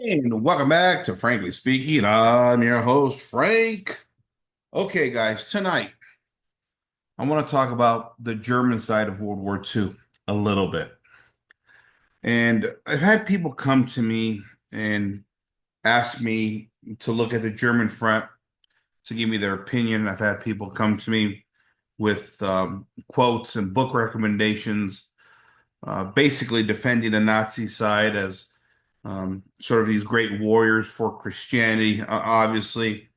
And welcome back to Frankly Speaking. I'm your host, Frank. Okay, guys, tonight I want to talk about the German side of World War II a little bit. And I've had people come to me and ask me to look at the German front to give me their opinion. I've had people come to me with quotes and book recommendations, basically defending the Nazi side as sort of these great warriors for Christianity, obviously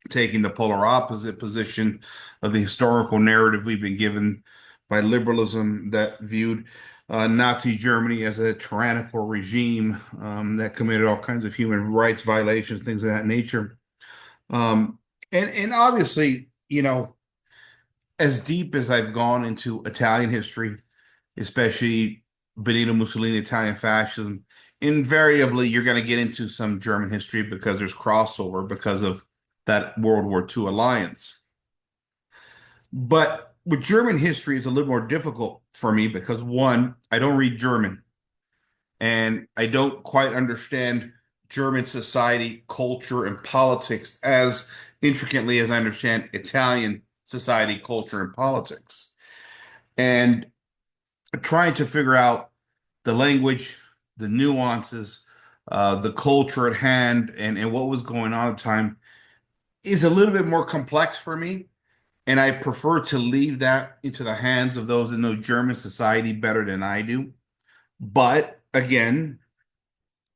taking the polar opposite position of the historical narrative we've been given by liberalism that viewed Nazi Germany as a tyrannical regime that committed all kinds of human rights violations, things of that nature. Um, and obviously, as deep as I've gone into Italian history, especially Benito Mussolini, Italian fascism, invariably you're going to get into some German history because there's crossover because of that World War II alliance. But with German history, it's a little more difficult for me because one, I don't read German and I don't quite understand German society, culture, and politics as intricately as I understand Italian society, culture, and politics. And trying to figure out the language, the nuances, the culture at hand, and what was going on at the time is a little bit more complex for me. And I prefer to leave that into the hands of those that know German society better than I do. But again,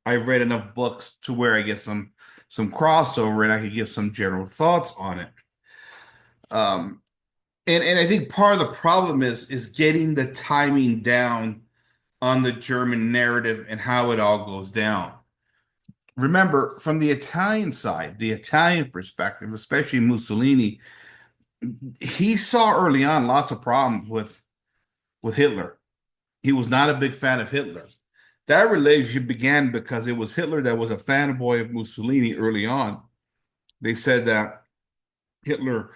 I've read enough books to where I get some crossover and I could give some general thoughts on it. Um, and I think part of the problem is getting the timing down on the German narrative and how it all goes down. Remember, from the Italian side, the Italian perspective, especially Mussolini, he saw early on lots of problems with Hitler. He was not a big fan of Hitler. That relationship began because it was Hitler that was a fanboy of Mussolini early on. They said that Hitler,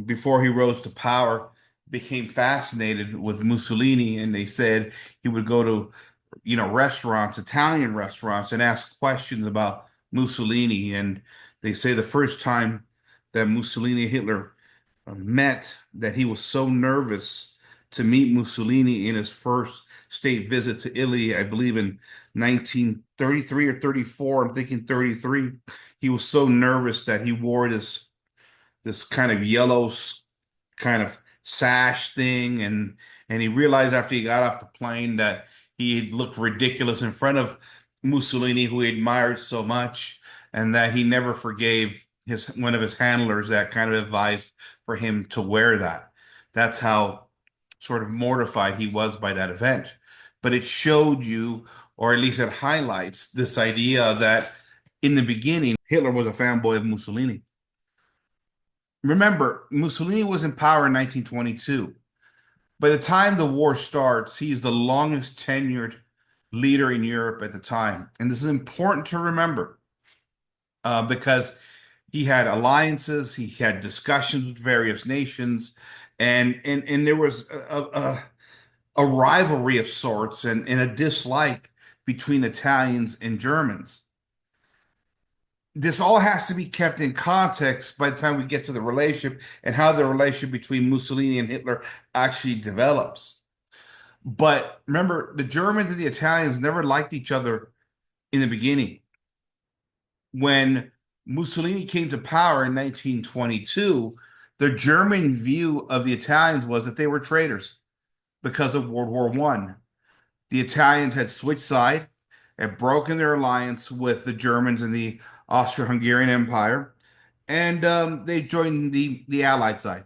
before he rose to power, became fascinated with Mussolini, and they said he would go to, restaurants, Italian restaurants, and ask questions about Mussolini. And they say the first time that Mussolini and Hitler met, that he was so nervous to meet Mussolini in his first state visit to Italy, I believe in 1933 or 34. I'm thinking 33. He was so nervous that he wore this kind of yellow kind of sash thing, and he realized after he got off the plane that he looked ridiculous in front of Mussolini, who he admired so much, and that he never forgave his one of his handlers that kind of advised for him to wear that. That's how sort of mortified he was by that event. But it showed you, or at least it highlights this idea that in the beginning, Hitler was a fanboy of Mussolini. Remember, Mussolini was in power in 1922. By the time the war starts, he's the longest tenured leader in Europe at the time. And this is important to remember because he had alliances, he had discussions with various nations, and there was a rivalry of sorts and a dislike between Italians and Germans. This all has to be kept in context by the time we get to the relationship and how the relationship between Mussolini and Hitler actually develops. But remember, the Germans and the Italians never liked each other in the beginning. When Mussolini came to power in 1922, the German view of the Italians was that they were traitors because of World War One. The Italians had switched side, had broken their alliance with the Germans and the Austro-Hungarian Empire, and they joined the Allied side.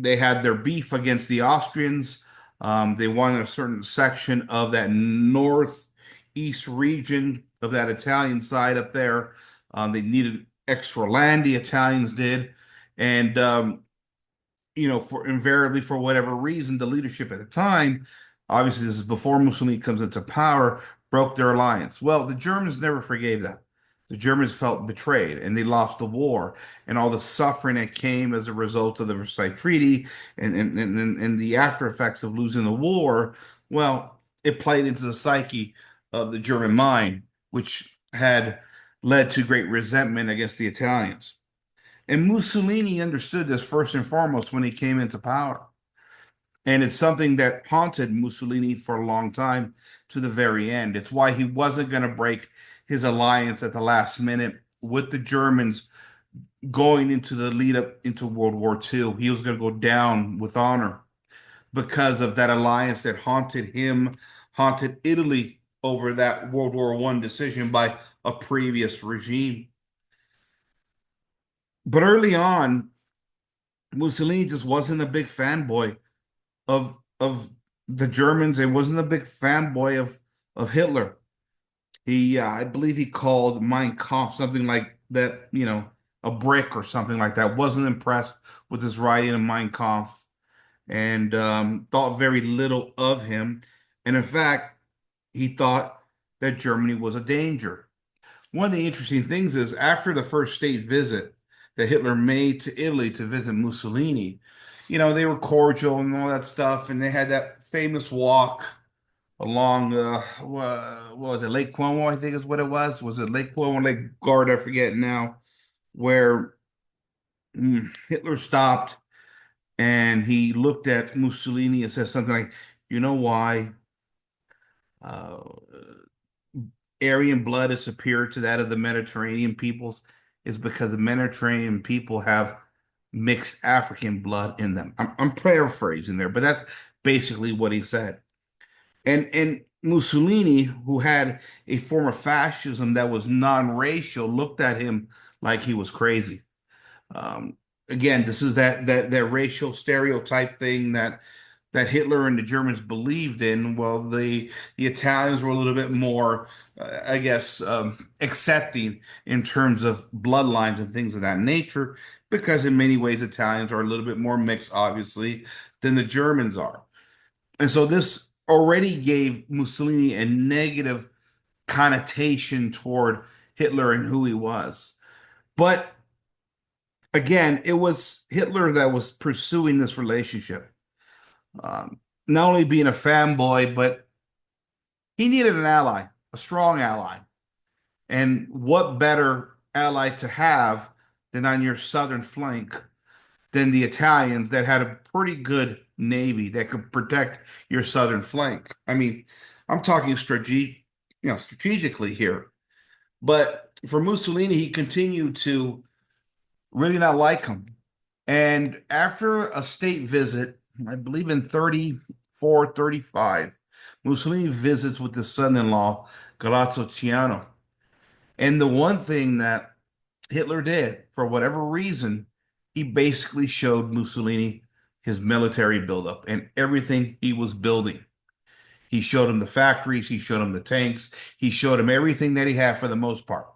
They had their beef against the Austrians. They wanted a certain section of that northeast region of that Italian side up there. They needed extra land, the Italians did. And, for invariably, for whatever reason, the leadership at the time, obviously, this is before Mussolini comes into power, broke their alliance. Well, the Germans never forgave that. The Germans felt betrayed and they lost the war and all the suffering that came as a result of the Versailles Treaty and the after effects of losing the war. Well, it played into the psyche of the German mind, which had led to great resentment against the Italians. And Mussolini understood this first and foremost when he came into power. And it's something that haunted Mussolini for a long time to the very end. It's why he wasn't going to break his alliance at the last minute with the Germans going into the lead up into World War II. He was going to go down with honor because of that alliance that haunted him, haunted Italy over that World War I decision by a previous regime. But early on, Mussolini just wasn't a big fanboy of the Germans and wasn't a big fanboy of Hitler. I believe he called Mein Kampf something like that, a brick or something like that. Wasn't impressed with his writing of Mein Kampf and thought very little of him. And in fact, he thought that Germany was a danger. One of the interesting things is after the first state visit that Hitler made to Italy to visit Mussolini, they were cordial and all that stuff, and they had that famous walk along what was it, Lake Como, I think is what it was. Was it Lake Como or Lake Guard? I forget now, where Hitler stopped and he looked at Mussolini and said something like, "You know why uh, Aryan blood is superior to that of the Mediterranean peoples? Is because the Mediterranean people have mixed African blood in them." I'm paraphrasing there, but that's basically what he said. And Mussolini, who had a form of fascism that was non-racial, looked at him like he was crazy. Um, Again, this is that racial stereotype thing that Hitler and the Germans believed in. Well, the Italians were a little bit more, I guess, accepting in terms of bloodlines and things of that nature, because in many ways Italians are a little bit more mixed, obviously, than the Germans are. And so this already gave Mussolini a negative connotation toward Hitler and who he was. But again, it was Hitler that was pursuing this relationship. Not only being a fanboy, but he needed an ally, a strong ally. And what better ally to have than on your southern flank than the Italians that had a pretty good navy that could protect your southern flank? I mean, I'm talking strategically here. But for Mussolini, he continued to really not like him. And after a state visit, I believe in 34, 35, Mussolini visits with his son-in-law, Galazzo Ciano. And the one thing that Hitler did, for whatever reason, he basically showed Mussolini his military buildup and everything he was building. He showed him the factories, he showed him the tanks, he showed him everything that he had for the most part.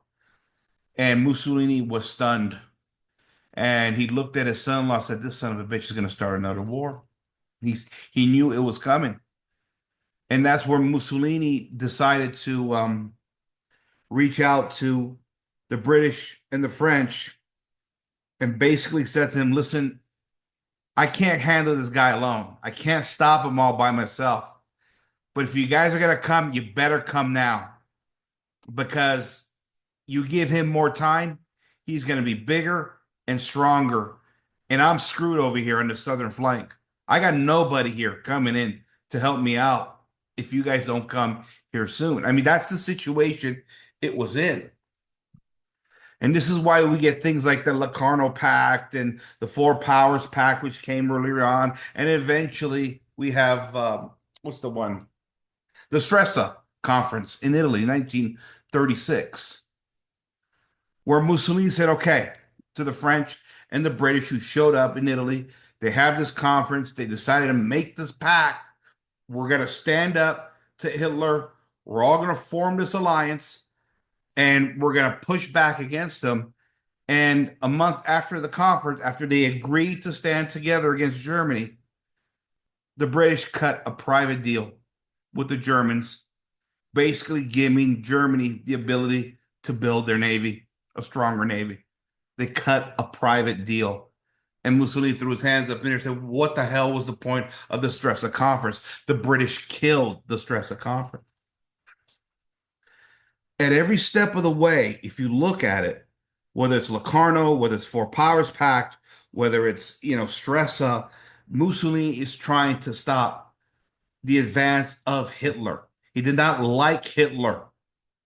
And Mussolini was stunned. And he looked at his son-in-law and said, "This son of a bitch is going to start another war." He knew it was coming. And that's where Mussolini decided to reach out to the British and the French and basically said to them, "Listen, I can't handle this guy alone. I can't stop him all by myself. But if you guys are going to come, you better come now, because you give him more time, he's going to be bigger and stronger. And I'm screwed over here on the southern flank. I got nobody here coming in to help me out if you guys don't come here soon." I mean, that's the situation it was in. And this is why we get things like the Locarno Pact and the Four Powers Pact, which came earlier on. And eventually we have, what's the one? The Stresa Conference in Italy, 1936, where Mussolini said, okay, to the French and the British who showed up in Italy, they have this conference. They decided to make this pact. We're going to stand up to Hitler. We're all going to form this alliance and we're going to push back against them. And a month after the conference, after they agreed to stand together against Germany, the British cut a private deal with the Germans, basically giving Germany the ability to build their navy, a stronger navy. They cut a private deal. And Mussolini threw his hands up in there and said, "What the hell was the point of the Stresa Conference? The British killed the Stresa Conference." At every step of the way, if you look at it, whether it's Locarno, whether it's Four Powers Pact, whether it's, Stresa, Mussolini is trying to stop the advance of Hitler. He did not like Hitler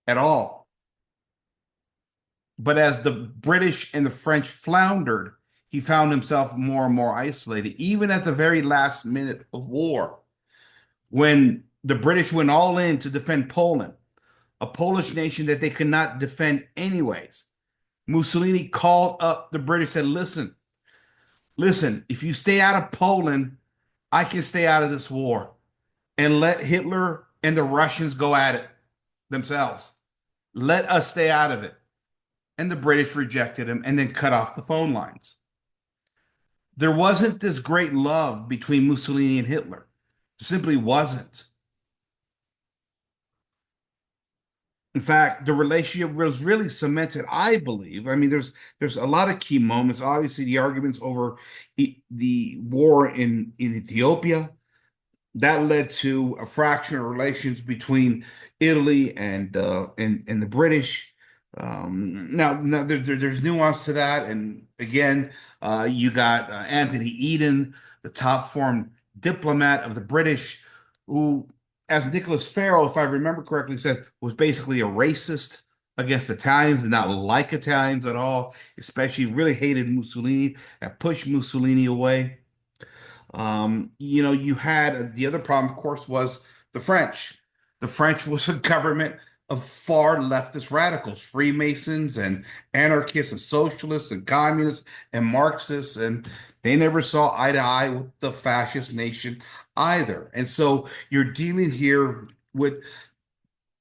at all. But as the British and the French floundered, he found himself more and more isolated, even at the very last minute of war, when the British went all in to defend Poland, a Polish nation that they could not defend anyways. Mussolini called up the British and said, listen, if you stay out of Poland, I can stay out of this war and let Hitler and the Russians go at it themselves. Let us stay out of it. And the British rejected him and then cut off the phone lines. There wasn't this great love between Mussolini and Hitler. There simply wasn't. In fact, the relationship was really cemented, I believe. I mean, there's a lot of key moments. Obviously, the arguments over the war in Ethiopia, that led to a fracture of relations between Italy and the British. Now there's nuance to that, and again, you got Anthony Eden, the top formed diplomat of the British, who, as Nicholas Farrell, if I remember correctly, said was basically a racist against Italians, did not like Italians at all, especially really hated Mussolini and pushed Mussolini away. You had the other problem, of course, was the French. The French was a government of far leftist radicals, Freemasons and anarchists and socialists and communists and Marxists, and they never saw eye to eye with the fascist nation either. And so you're dealing here with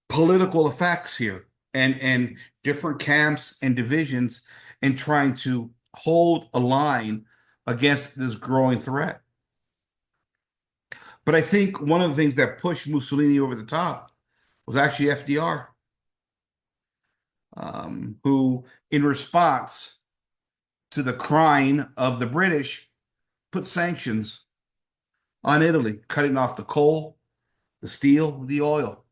political effects here and different camps and divisions and trying to hold a line against this growing threat. But I think one of the things that pushed Mussolini over the top was actually FDR, who, in response to the crying of the British, put sanctions on Italy, cutting off the coal, the steel, the oil.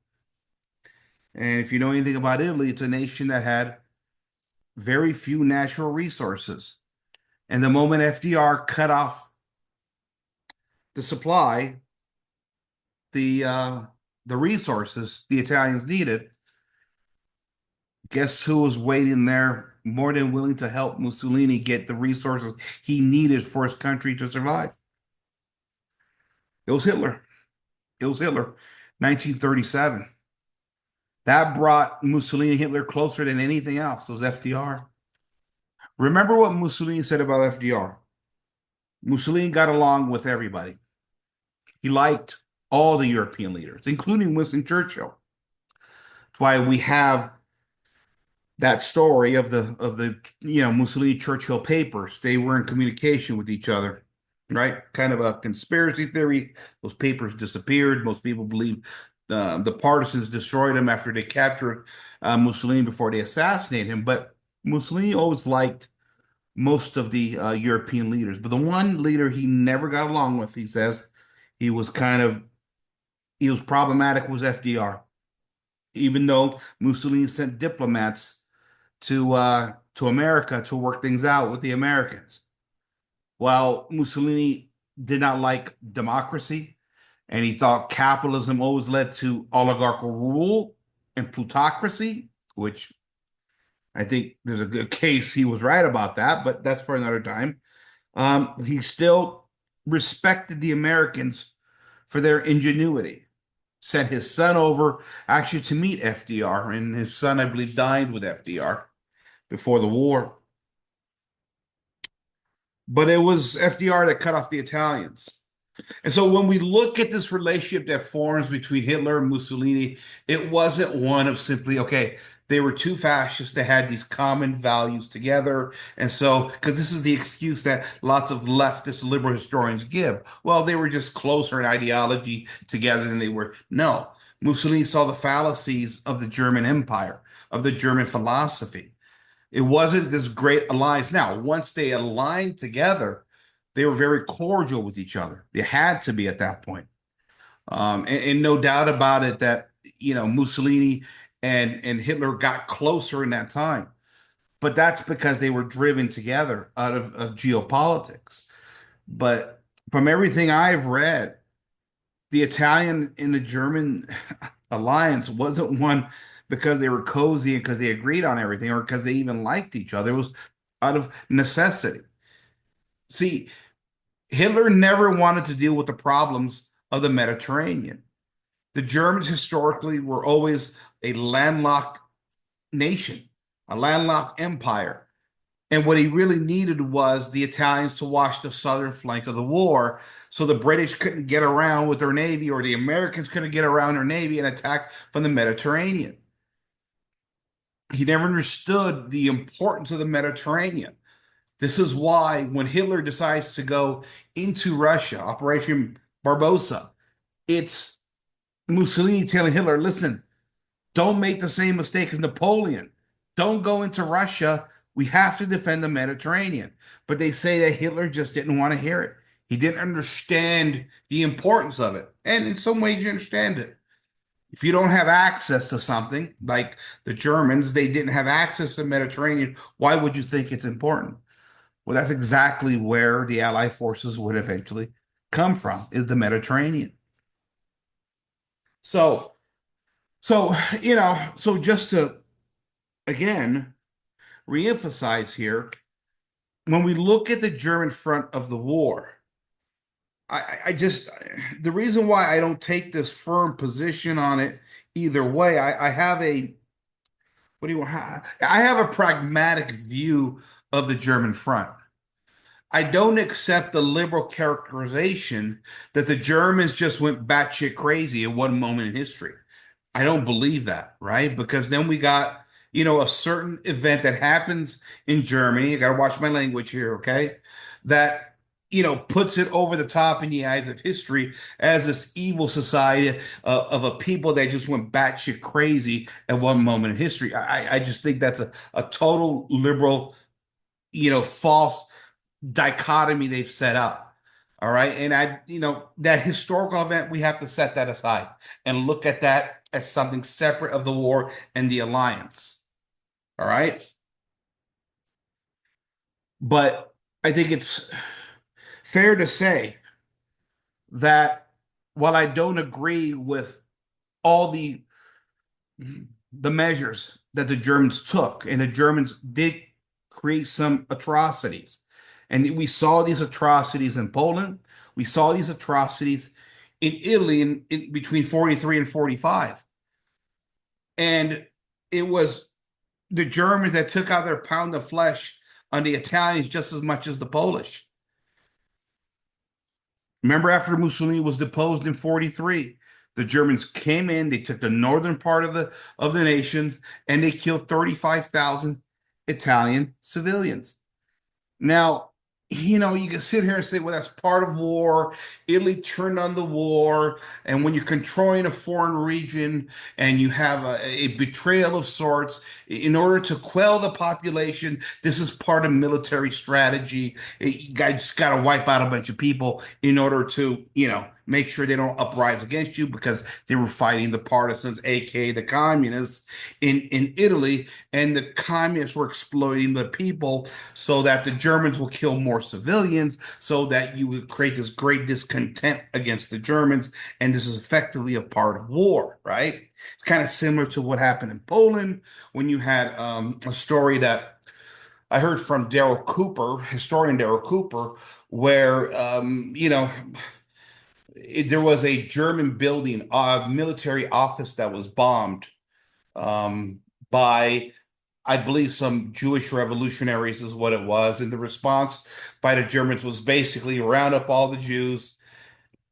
And if you know anything about Italy, it's a nation that had very few natural resources. And the moment FDR cut off the supply, the uh, the resources the Italians needed, guess who was waiting there more than willing to help Mussolini get the resources he needed for his country to survive? It was Hitler. It was Hitler. 1937. That brought Mussolini and Hitler closer than anything else. It was FDR. Remember what Mussolini said about FDR. Mussolini got along with everybody. He liked all the European leaders, including Winston Churchill. That's why we have that story of the Mussolini Churchill papers. They were in communication with each other, right? Kind of a conspiracy theory. Those papers disappeared. Most people believe the partisans destroyed them after they captured Mussolini before they assassinated him. But Mussolini always liked most of the European leaders. But the one leader he never got along with, he says, he was kind of he was problematic, was FDR. Even though Mussolini sent diplomats to America to work things out with the Americans. While Mussolini did not like democracy, and he thought capitalism always led to oligarchical rule and plutocracy, which I think there's a good case he was right about that, but that's for another time. He still respected the Americans for their ingenuity. Sent his son over actually to meet FDR, and his son, I believe, died with FDR before the war. But it was FDR that cut off the Italians. And so when we look at this relationship that forms between Hitler and Mussolini, it wasn't one of simply, okay, they were two fascists that had these common values together. And so, because this is the excuse that lots of leftist liberal historians give, well, they were just closer in ideology together than they were. No, Mussolini saw the fallacies of the German Empire, of the German philosophy. It wasn't this great alliance. Now, once they aligned together, they were very cordial with each other. They had to be at that point. And no doubt about it that, Mussolini and Hitler got closer in that time. But that's because they were driven together out of geopolitics. But from everything I've read, the Italian and the German alliance wasn't one because they were cozy and because they agreed on everything or because they even liked each other. It was out of necessity. See, Hitler never wanted to deal with the problems of the Mediterranean. The Germans historically were always a landlocked nation, a landlocked empire. And what he really needed was the Italians to watch the southern flank of the war so the British couldn't get around with their navy or the Americans couldn't get around their navy and attack from the Mediterranean. He never understood the importance of the Mediterranean. This is why when Hitler decides to go into Russia, Operation Barbarossa, it's Mussolini telling Hitler, listen, don't make the same mistake as Napoleon. Don't go into Russia. We have to defend the Mediterranean. But they say that Hitler just didn't want to hear it. He didn't understand the importance of it. And in some ways, you understand it. If you don't have access to something like the Germans, they didn't have access to the Mediterranean. Why would you think it's important? Well, that's exactly where the Allied forces would eventually come from, is the Mediterranean. So, so just to again reemphasize here, when we look at the German front of the war, I just the reason why I don't take this firm position on it either way, I have a what do you have? I have a pragmatic view of the German front. I don't accept the liberal characterization that the Germans just went batshit crazy at one moment in history. I don't believe that, right? Because then we got, a certain event that happens in Germany. I got to watch my language here, okay? That, puts it over the top in the eyes of history as this evil society of a people that just went batshit crazy at one moment in history. I just think that's a total liberal, false dichotomy they've set up. All right. And that historical event, we have to set that aside and look at that as something separate of the war and the alliance. All right. But I think it's fair to say that while I don't agree with all the measures that the Germans took, and the Germans did create some atrocities. And we saw these atrocities in Poland. We saw these atrocities in Italy in between 43 and 45. And it was the Germans that took out their pound of flesh on the Italians just as much as the Polish. Remember, after Mussolini was deposed in 43, the Germans came in, they took the northern part of the nations, and they killed 35,000 Italian civilians. Now, you can sit here and say, well, that's part of war. Italy turned on the war. And when you're controlling a foreign region and you have a betrayal of sorts, in order to quell the population, this is part of military strategy. You just got to wipe out a bunch of people in order to, make sure they don't uprise against you because they were fighting the partisans, aka the communists in Italy, and the communists were exploiting the people so that the Germans will kill more civilians, so that you would create this great discontent against the Germans, and this is effectively a part of war, right? It's kind of similar to what happened in Poland when you had a story that I heard from Daryl Cooper, historian Daryl Cooper, where there was a German building, a military office that was bombed um, by, I believe, some Jewish revolutionaries, is what it was. And the response by the Germans was basically round up all the Jews,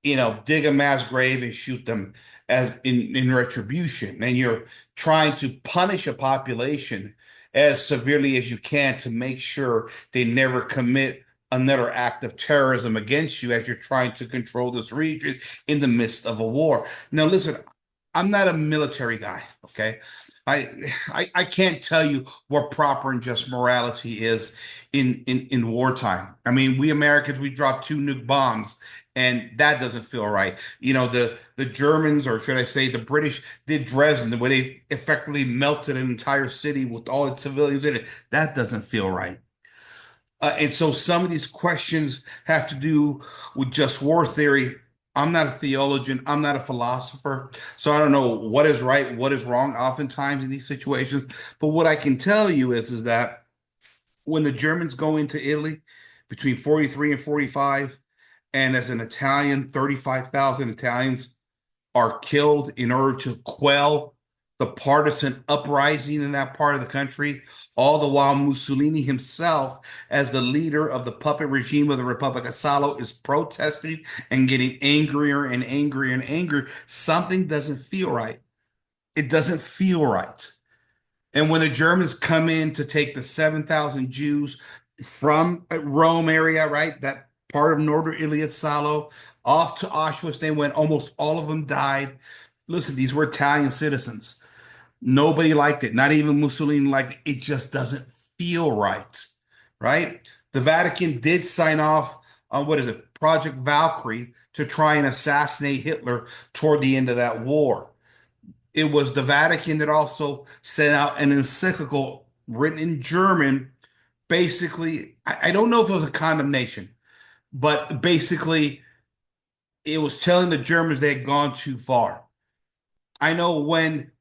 dig a mass grave and shoot them as in retribution. And you're trying to punish a population as severely as you can to make sure they never commit another act of terrorism against you as you're trying to control this region in the midst of a war. Now, listen, I'm not a military guy, okay? I can't tell you what proper and just morality is in wartime. I mean, we Americans, we dropped two nuke bombs, and that doesn't feel right. You know, the Germans, or should I say the British, did Dresden, where they effectively melted an entire city with all its civilians in it. That doesn't feel right. And so some of these questions have to do with just war theory. I'm not a theologian. I'm not a philosopher. So I don't know what is right, what is wrong, oftentimes in these situations. But what I can tell you is that when the Germans go into Italy between 43 and 45, and as an Italian, 35,000 Italians are killed in order to quell the partisan uprising in that part of the country, all the while Mussolini himself, as the leader of the puppet regime of the Republic of Salo, is protesting and getting angrier and angrier and angrier. Something doesn't feel right. It doesn't feel right. And when the Germans come in to take the 7,000 Jews from Rome area, right, that part of northern Italy at Salo, off to Auschwitz, they went, almost all of them died. Listen, these were Italian citizens. Nobody liked it. Not even Mussolini liked it. It just doesn't feel right, right? The Vatican did sign off on, what is it, Project Valkyrie, to try and assassinate Hitler toward the end of that war. It was the Vatican that also sent out an encyclical written in German. Basically, I don't know if it was a condemnation, but basically, it was telling the Germans they had gone too far. I know when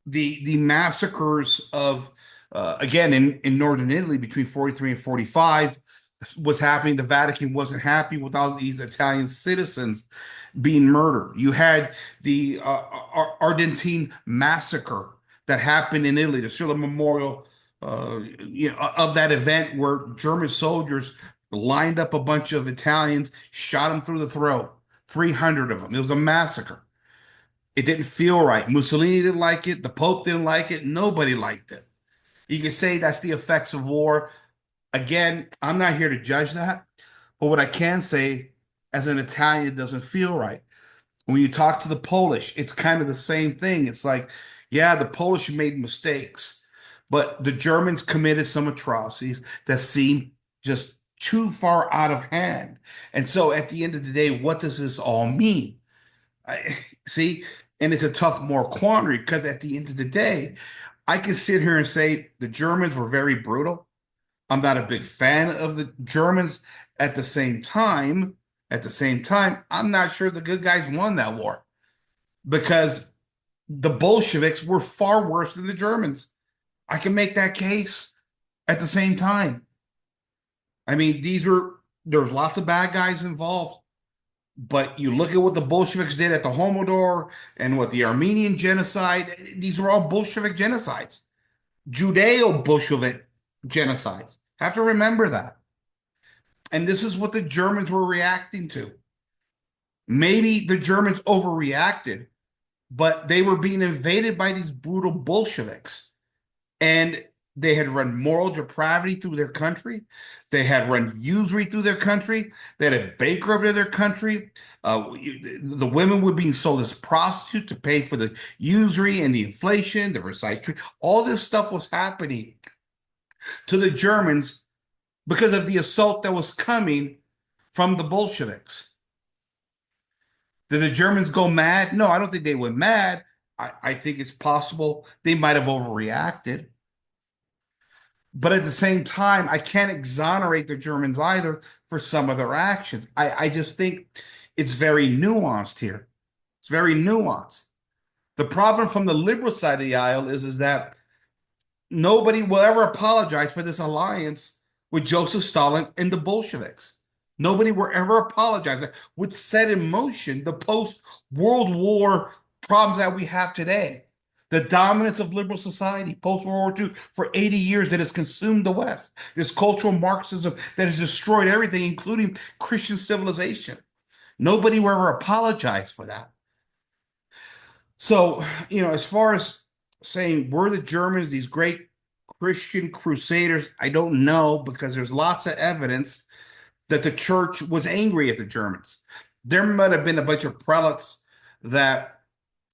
the massacres of again in northern Italy between 43 and 45 was happening, the Vatican wasn't happy with all these Italian citizens being murdered. You had the Argentine massacre that happened in Italy, the Silla Memorial, of that event where German soldiers lined up a bunch of Italians, shot them through the throat. 300 of them. It was a massacre. It didn't feel right. Mussolini didn't like it. The Pope didn't like it. Nobody liked it. You can say that's the effects of war. Again, I'm not here to judge that. But what I can say as an Italian, it doesn't feel right. When you talk to the Polish, it's kind of the same thing. It's like, yeah, the Polish made mistakes, but the Germans committed some atrocities that seem just too far out of hand. And so at the end of the day, what does this all mean? I, see, and it's a tough moral quandary because at the end of the day, I can sit here and say the Germans were very brutal. I'm not a big fan of the Germans. At the same time, I'm not sure the good guys won that war because the Bolsheviks were far worse than the Germans. I can make that case at the same time. I mean, there's lots of bad guys involved, but you look at what the Bolsheviks did at the Homodor and what the Armenian genocide, these were all Bolshevik genocides, Judeo Bolshevik genocides. Have to remember that. And this is what the Germans were reacting to. Maybe the Germans overreacted, but they were being invaded by these brutal Bolsheviks. And they had run moral depravity through their country. They had run usury through their country. They had bankrupted their country. The women were being sold as prostitutes to pay for the usury and the inflation, the Versailles Treaty. All this stuff was happening to the Germans because of the assault that was coming from the Bolsheviks. Did the Germans go mad? No, I don't think they went mad. I think it's possible they might have overreacted. But at the same time, I can't exonerate the Germans either for some of their actions. I just think it's very nuanced here. It's very nuanced. The problem from the liberal side of the aisle is that nobody will ever apologize for this alliance with Joseph Stalin and the Bolsheviks. Nobody will ever apologize. That would set in motion the post-World War problems that we have today. The dominance of liberal society post-World War II for 80 years that has consumed the West. This cultural Marxism that has destroyed everything, including Christian civilization. Nobody will ever apologize for that. So, as far as saying were the Germans these great Christian crusaders, I don't know because there's lots of evidence that the church was angry at the Germans. There might have been a bunch of prelates that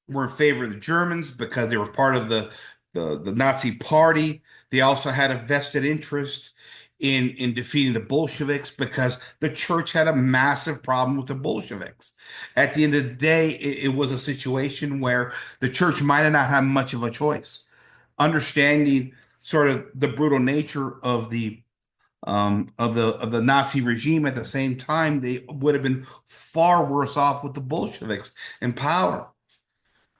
were in favor of the Germans because they were part of the Nazi Party. They also had a vested interest in defeating the Bolsheviks because the church had a massive problem with the Bolsheviks. At the end of the day, it was a situation where the church might have not had much of a choice. Understanding sort of the brutal nature of the Nazi regime at the same time, they would have been far worse off with the Bolsheviks in power.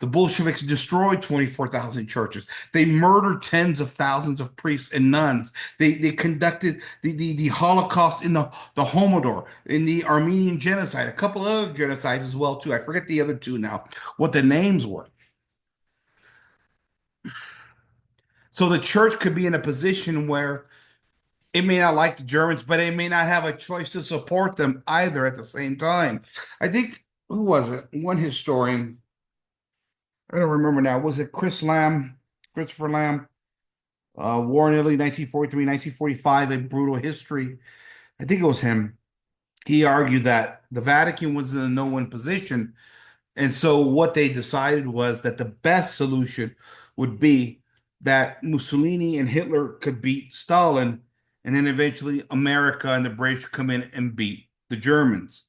The Bolsheviks destroyed 24,000 churches. They murdered tens of thousands of priests and nuns. They conducted the Holocaust in the Homodor, in the Armenian genocide, a couple other genocides as well, too. I forget the other two now, what the names were. So the church could be in a position where it may not like the Germans, but it may not have a choice to support them either at the same time. I think, who was it? One historian, I don't remember now. Was it Christopher Lamb? War in Italy, 1943, 1945, A Brutal History. I think it was him. He argued that the Vatican was in a no-win position. And so what they decided was that the best solution would be that Mussolini and Hitler could beat Stalin, and then eventually America and the British come in and beat the Germans.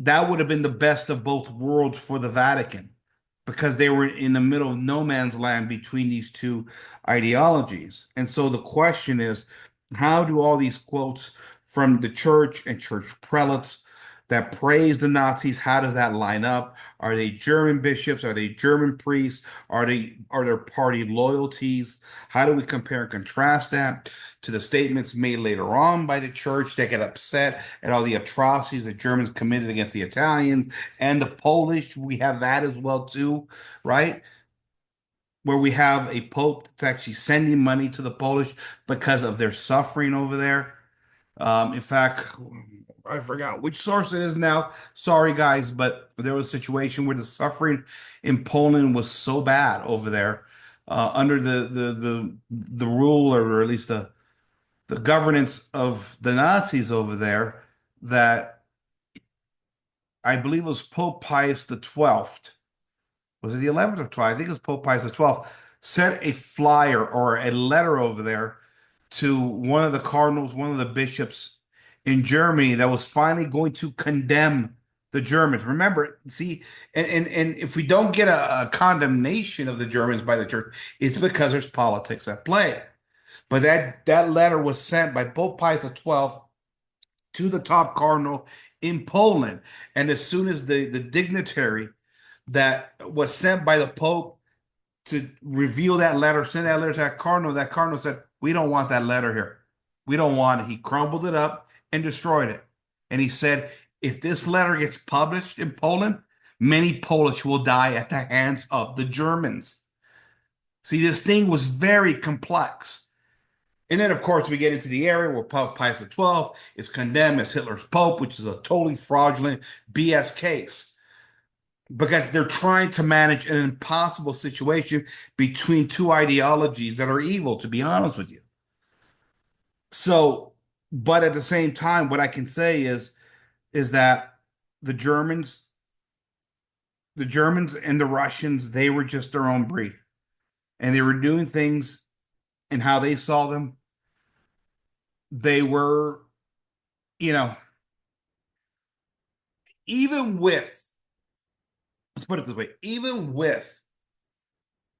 That would have been the best of both worlds for the Vatican because they were in the middle of no man's land between these two ideologies. And so the question is, how do all these quotes from the church and church prelates that praise the Nazis, how does that line up? Are they German bishops? Are they German priests? Are there party loyalties? How do we compare and contrast that to the statements made later on by the church that get upset at all the atrocities that Germans committed against the Italians and the Polish? We have that as well too, right? Where we have a pope that's actually sending money to the Polish because of their suffering over there. In fact, I forgot which source it is now. Sorry, guys, but there was a situation where the suffering in Poland was so bad over there, under the rule, or at least the governance of the Nazis over there, that I believe it was Pope Pius the 12th. Was it the 11th or 12th? I think it was Pope Pius the 12th. Sent a flyer or a letter over there to one of the cardinals, one of the bishops in Germany that was finally going to condemn the Germans. Remember, see, and if we don't get a condemnation of the Germans by the church, it's because there's politics at play. But that letter was sent by Pope Pius the 12th to the top cardinal in Poland. And as soon as the dignitary that was sent by the Pope to reveal that letter, send that letter to that cardinal said, "We don't want that letter here. We don't want it." He crumbled it up and destroyed it. And he said, "If this letter gets published in Poland, many Polish will die at the hands of the Germans." See, this thing was very complex. And then, of course, we get into the area where Pope Pius XII is condemned as Hitler's Pope, which is a totally fraudulent BS case because they're trying to manage an impossible situation between two ideologies that are evil, to be honest with you. So, but at the same time, what I can say is that the Germans, the Germans and the Russians, they were just their own breed. And they were doing things and how they saw them. They were, you know, even with, let's put it this way, even with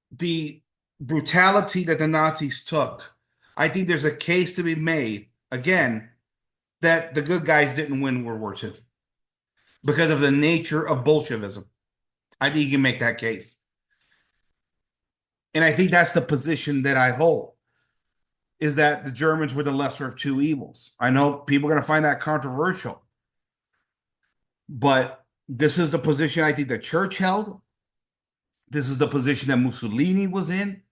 the brutality that the Nazis took, I think there's a case to be made, again, that the good guys didn't win World War II because of the nature of Bolshevism. I think you can make that case. And I think that's the position that I hold, is that the Germans were the lesser of two evils. I know people are going to find that controversial, but this is the position I think the church held. This is the position that Mussolini was in.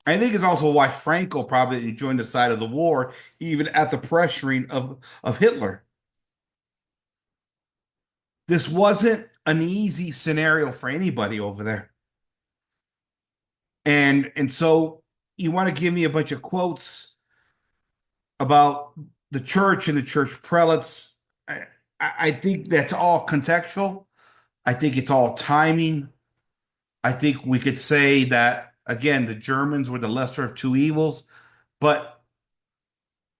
I think it's also why Franco probably didn't join the side of the war, even at the pressuring of Hitler. This wasn't an easy scenario for anybody over there. And so you want to give me a bunch of quotes about the church and the church prelates. I think that's all contextual. I think it's all timing. I think we could say that, again, the Germans were the lesser of two evils, but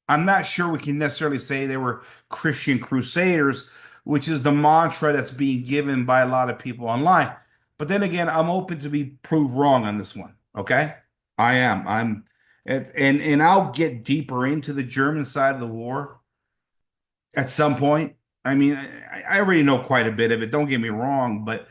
I'm not sure we can necessarily say they were Christian crusaders, which is the mantra that's being given by a lot of people online. But then again, I'm open to be proved wrong on this one. Okay, I am. And I'll get deeper into the German side of the war at some point. I mean, I already know quite a bit of it. Don't get me wrong, but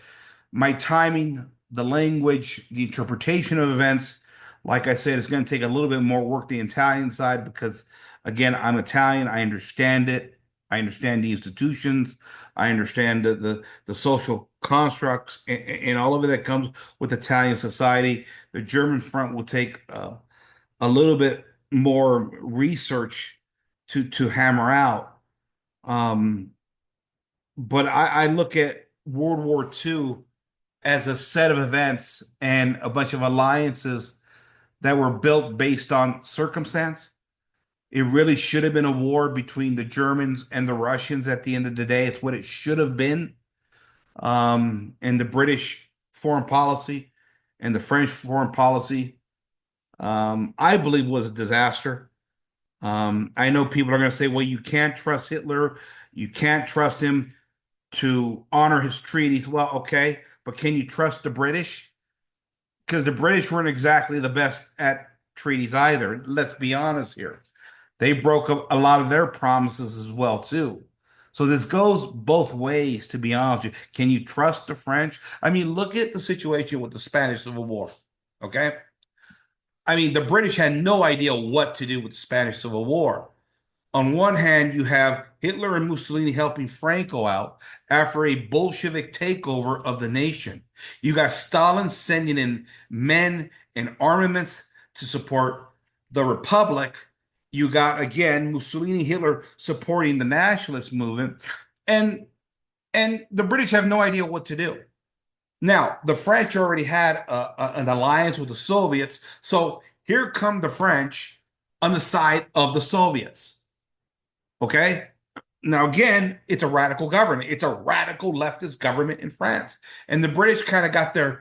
my timing, the language, the interpretation of events, like I said, it's going to take a little bit more work the Italian side because, again, I'm Italian. I understand it. I understand the institutions. I understand the social constructs and all of it that comes with Italian society. The German front will take a little bit more research to hammer out. Um, but I look at World War II as a set of events and a bunch of alliances that were built based on circumstance. It really should have been a war between the Germans and the Russians at the end of the day. It's what it should have been. And the British foreign policy and the French foreign policy, I believe, was a disaster. I know people are going to say, well, you can't trust Hitler. You can't trust him to honor his treaties. Well, okay, but can you trust the British? Because the British weren't exactly the best at treaties either. Let's be honest here. They broke a lot of their promises as well too. So this goes both ways, to be honest with you. Can you trust the French? I mean, look at the situation with the Spanish Civil War. Okay. I mean, the British had no idea what to do with the Spanish Civil War. On one hand, you have Hitler and Mussolini helping Franco out after a Bolshevik takeover of the nation. You got Stalin sending in men and armaments to support the Republic. You got, again, Mussolini, Hitler supporting the nationalist movement. And the British have no idea what to do. Now, the French already had an alliance with the Soviets. So here come the French on the side of the Soviets. Okay. Now, again, it's a radical government. It's a radical leftist government in France. And the British kind of got their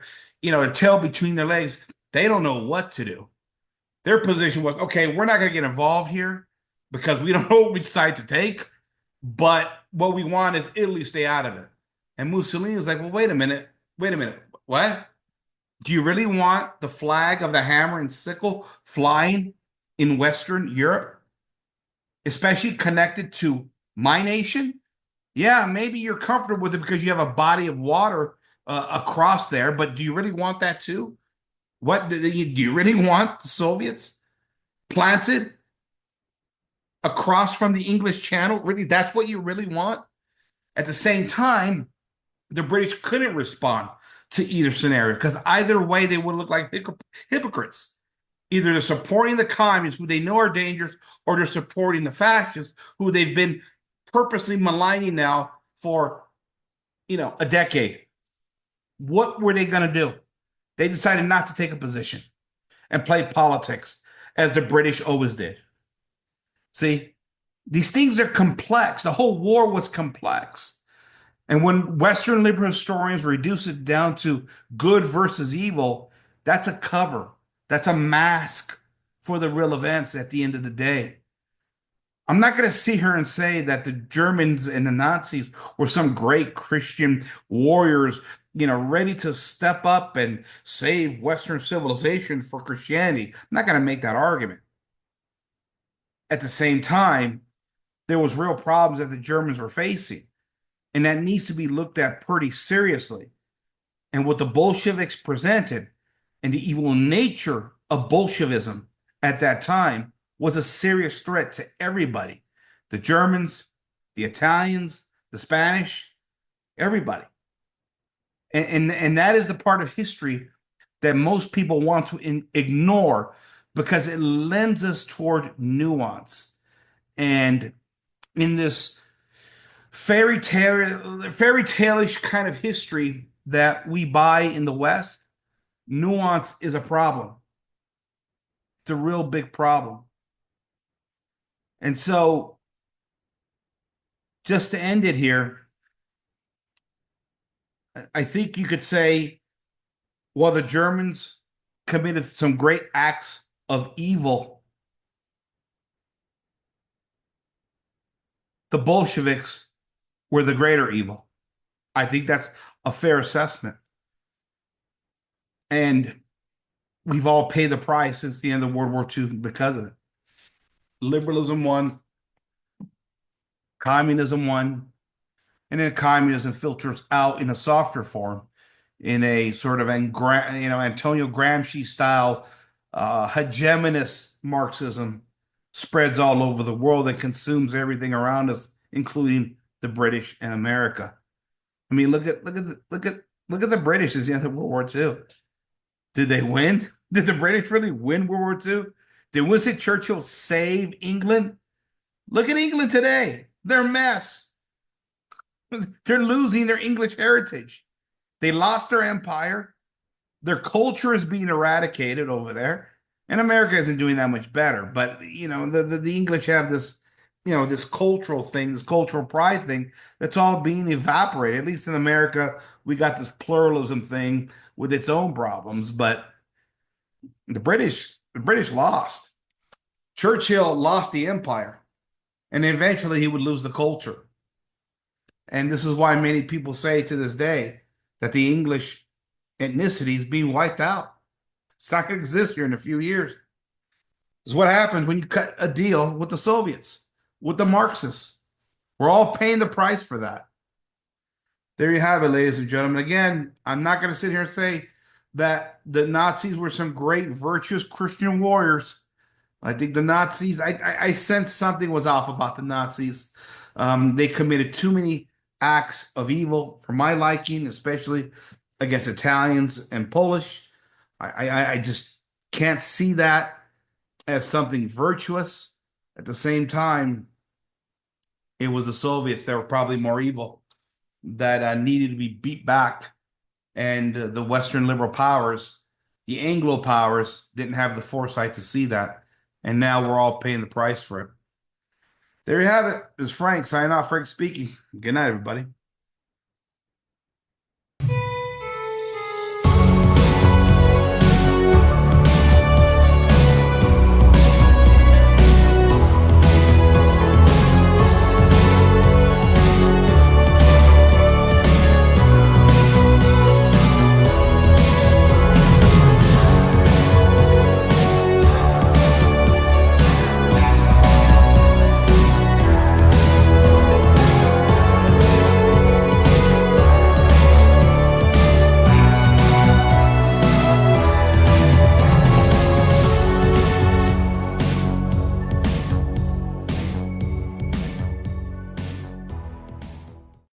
tail between their legs. They don't know what to do. Their position was, okay, we're not going to get involved here because we don't know which side to take. But what we want is Italy to stay out of it. And Mussolini was like, well, wait a minute. Wait a minute. What? Do you really want the flag of the hammer and sickle flying in Western Europe, especially connected to my nation? Yeah, maybe you're comfortable with it because you have a body of water across there, but do you really want that too? What do you really want the Soviets planted across from the English Channel? Really, that's what you really want? At the same time, the British couldn't respond to either scenario because either way they would look like hypocrites. Either they're supporting the communists, who they know are dangerous, or they're supporting the fascists, who they've been purposely maligning now for a decade. What were they going to do? They decided not to take a position and play politics as the British always did. See, these things are complex. The whole war was complex. And when Western liberal historians reduce it down to good versus evil, that's a cover. That's a mask for the real events at the end of the day. I'm not going to sit here and say that the Germans and the Nazis were some great Christian warriors, ready to step up and save Western civilization for Christianity. I'm not going to make that argument. At the same time, there was real problems that the Germans were facing, and that needs to be looked at pretty seriously. And what the Bolsheviks presented and the evil nature of Bolshevism at that time was a serious threat to everybody, the Germans, the Italians, the Spanish, everybody. And that is the part of history that most people want to ignore because it lends us toward nuance. And in this fairy tale-ish kind of history that we buy in the West, nuance is a problem. It's a real big problem. And so, just to end it here, I think you could say, while the Germans committed some great acts of evil, the Bolsheviks were the greater evil. I think that's a fair assessment. And we've all paid the price since the end of World War II because of it. Liberalism won, communism won, and then communism filters out in a softer form, in a sort of Antonio Gramsci style hegemonist Marxism spreads all over the world and consumes everything around us, including the British and America. I mean, look at the British at the end of World War II. Did they win? Did the British really win World War II? Did Winston Churchill save England? Look at England today. They're a mess. They're losing their English heritage. They lost their empire. Their culture is being eradicated over there. And America isn't doing that much better. But, the English have this, this cultural thing, this cultural pride thing that's all being evaporated. At least in America, we got this pluralism thing with its own problems. But the British lost. Churchill lost the empire. And eventually he would lose the culture. And this is why many people say to this day that the English ethnicity is being wiped out. It's not going to exist here in a few years. This is what happens when you cut a deal with the Soviets, with the Marxists. We're all paying the price for that. There you have it, ladies and gentlemen. Again, I'm not going to sit here and say that the Nazis were some great, virtuous Christian warriors. I think the Nazis, I sense something was off about the Nazis. They committed too many acts of evil for my liking, especially against Italians and Polish. I just can't see that as something virtuous. At the same time, it was the Soviets that were probably more evil, that needed to be beat back. And the Western liberal powers, the Anglo powers, didn't have the foresight to see that. And now we're all paying the price for it. There you have it. This is Frank signing off. Frank speaking. Good night, everybody.